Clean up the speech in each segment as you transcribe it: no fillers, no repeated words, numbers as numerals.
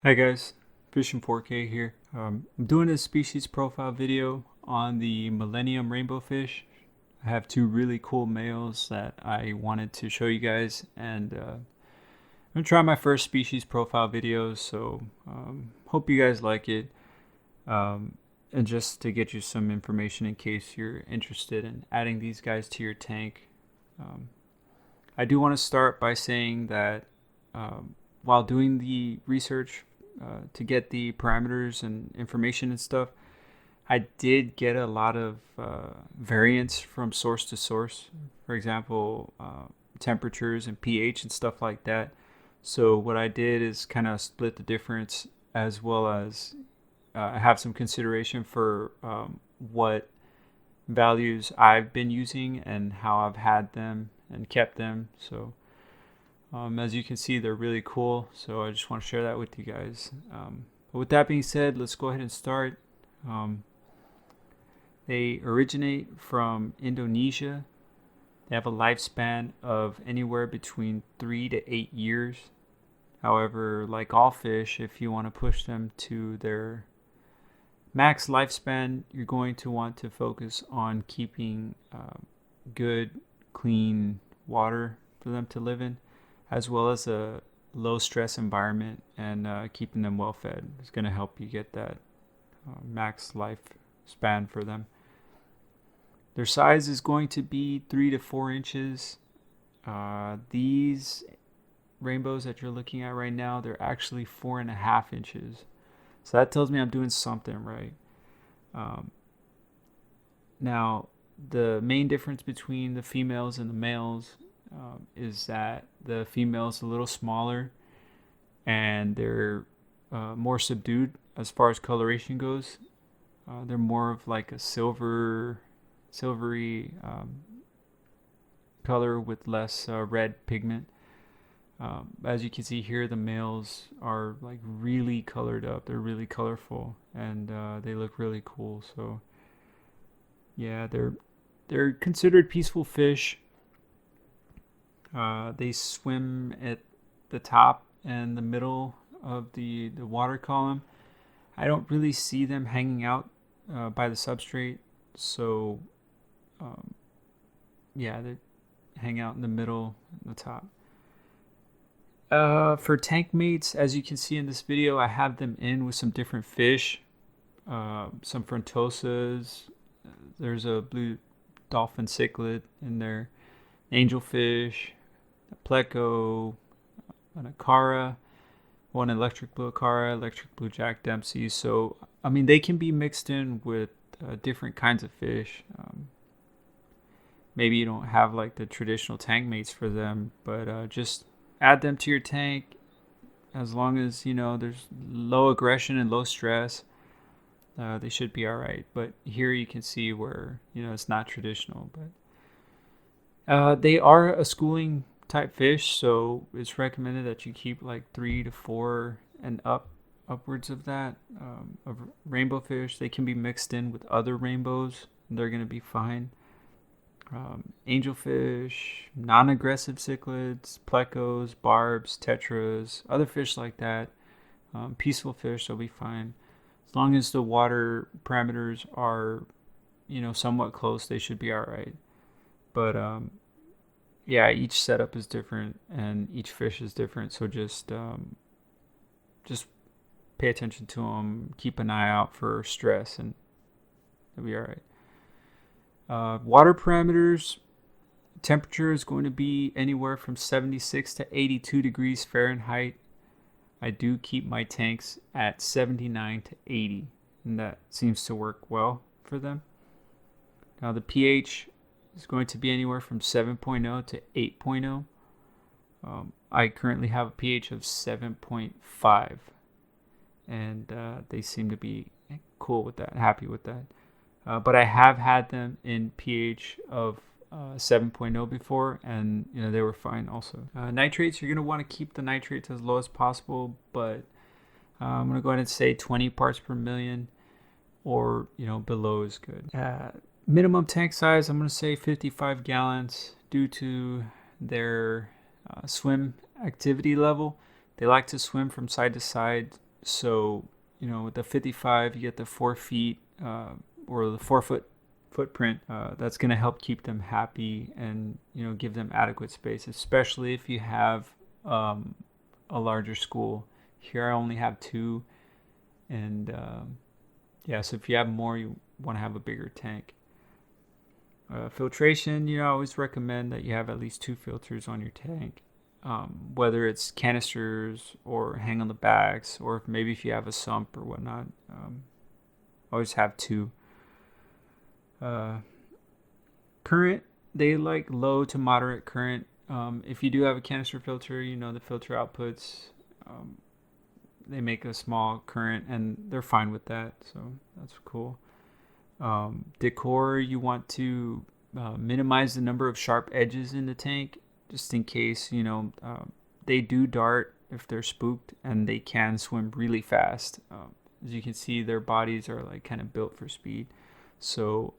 Hi guys, Fishing 4K here. I'm doing a species profile video on the Millennium Rainbowfish. I have two really cool males that I wanted to show you guys, and I'm gonna try my first species profile video, so hope you guys like it. And just to get you some information in case you're interested in adding these guys to your tank. Um, I do want to start by saying that while doing the research to get the parameters and information and stuff, I did get a lot of variance from source to source. For example, temperatures and pH and stuff like that. So what I did is kind of split the difference, as well as have some consideration for what values I've been using and how I've had them and kept them. So as you can see, they're really cool, so I just want to share that with you guys. But with that being said, let's go ahead and start. They originate from Indonesia. They have a lifespan of anywhere between 3 to 8 years. However, like all fish, if you want to push them to their max lifespan, you're going to want to focus on keeping good, clean water for them to live in, as well as a low stress environment, and keeping them well fed is going to help you get that max lifespan for them. Their size is going to be 3 to 4 inches. These rainbows that you're looking at right now, they're actually 4.5 inches. So that tells me I'm doing something right. Now, the main difference between the females and the males is that the female's a little smaller and they're more subdued as far as coloration goes. They're more of like a silvery color with less red pigment. As you can see here, the males are like really colored up. They're really colorful, and they look really cool. So yeah, they're considered peaceful fish. They swim at the top and the middle of the water column. I don't really see them hanging out by the substrate, so yeah, they hang out in the middle and the top. For tank mates, as you can see in this video, I have them in with some different fish, some frontosas. There's a blue dolphin cichlid in there, angelfish, a pleco, an acara, one electric blue acara, electric blue jack dempsey. So I mean, they can be mixed in with different kinds of fish. Maybe you don't have like the traditional tank mates for them, but just add them to your tank. As long as you know there's low aggression and low stress, they should be all right. But here you can see where it's not traditional, but they are a schooling type fish, so it's recommended that you keep like 3 to 4 and upwards of that of rainbow fish. They can be mixed in with other rainbows, and they're going to be fine. Angelfish, non-aggressive cichlids, plecos, barbs, tetras, other fish like that. Peaceful fish, they'll be fine. As long as the water parameters are, somewhat close, they should be all right. But yeah, each setup is different and each fish is different. So just pay attention to them. Keep an eye out for stress, and they'll be all right. Water parameters, temperature is going to be anywhere from 76 to 82 degrees Fahrenheit. I do keep my tanks at 79 to 80, and that seems to work well for them. Now the pH is going to be anywhere from 7.0 to 8.0. I currently have a pH of 7.5, and they seem to be cool with that, happy with that. But I have had them in pH of 7.0 before, and they were fine also. Nitrates, you're going to want to keep the nitrates as low as possible, but I'm going to go ahead and say 20 parts per million, or below is good. Minimum tank size, I'm going to say 55 gallons due to their swim activity level. They like to swim from side to side So, you know, with the 55, you get the 4 feet or the 4-foot footprint. That's going to help keep them happy and, you know, give them adequate space, especially if you have a larger school. Here I only have 2, and yeah, so if you have more, you want to have a bigger tank. Filtration, you know, I always recommend that you have at least 2 filters on your tank. Whether it's canisters or hang on the backs, or maybe if you have a sump or whatnot, always have 2. Current, they like low to moderate current. If you do have a canister filter, you know the filter outputs, they make a small current and they're fine with that, so that's cool. Decor, you want to minimize the number of sharp edges in the tank, just in case, you know, they do dart if they're spooked, and they can swim really fast. As you can see, their bodies are like kind of built for speed. So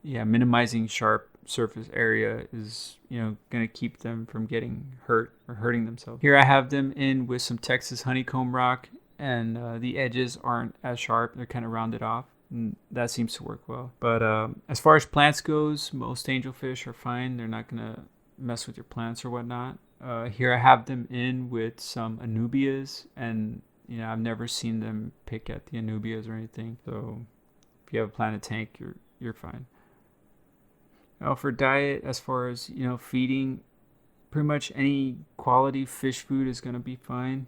yeah, minimizing sharp surface area is, you know, going to keep them from getting hurt or hurting themselves. Here I have them in with some Texas honeycomb rock, and the edges aren't as sharp. They're kind of rounded off, and that seems to work well. But as far as plants goes, most angelfish are fine. They're not going to mess with your plants or whatnot. Here I have them in with some anubias, and you know, I've never seen them pick at the anubias or anything. So if you have a planted tank, you're fine. Now for diet, as far as, you know, feeding, pretty much any quality fish food is going to be fine.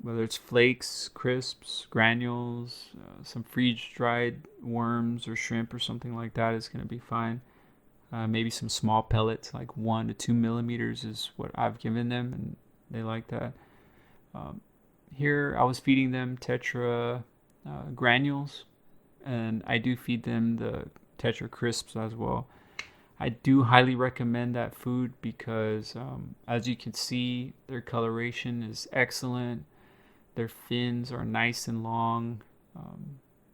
Whether it's flakes, crisps, granules, some freeze-dried worms or shrimp or something like that is going to be fine. Maybe some small pellets, like 1 to 2 millimeters is what I've given them, and they like that. Here I was feeding them Tetra granules, and I do feed them the Tetra crisps as well. I do highly recommend that food because as you can see, their coloration is excellent. Their fins are nice and long,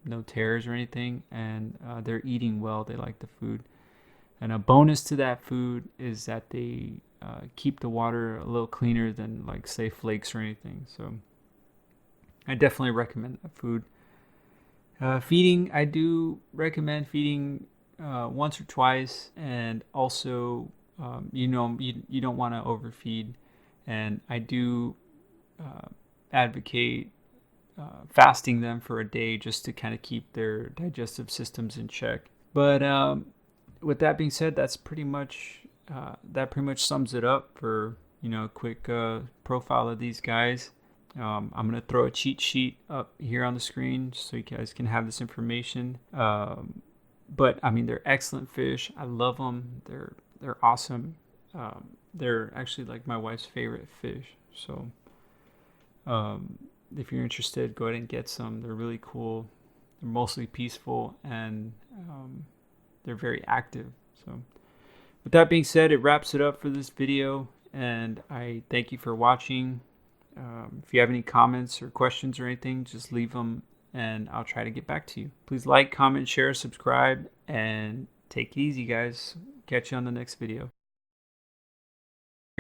no tears or anything, and they're eating well. They like the food. And a bonus to that food is that they keep the water a little cleaner than, like, say, flakes or anything. So I definitely recommend that food. Feeding, I do recommend feeding once or twice, and also, you know, you don't want to overfeed. And I do advocate fasting them for a day just to kind of keep their digestive systems in check. But with that being said, that's pretty much sums it up for, you know, a quick profile of these guys. I'm going to throw a cheat sheet up here on the screen so you guys can have this information. But I mean, they're excellent fish. I love them. They're awesome. They're actually like my wife's favorite fish. So if you're interested, go ahead and get some. They're really cool. They're mostly peaceful, and they're very active. So with that being said, it wraps it up for this video, and I thank you for watching. If you have any comments or questions or anything, just leave them and I'll try to get back to you. Please like, comment, share, subscribe, and take it easy, guys. Catch you on the next video.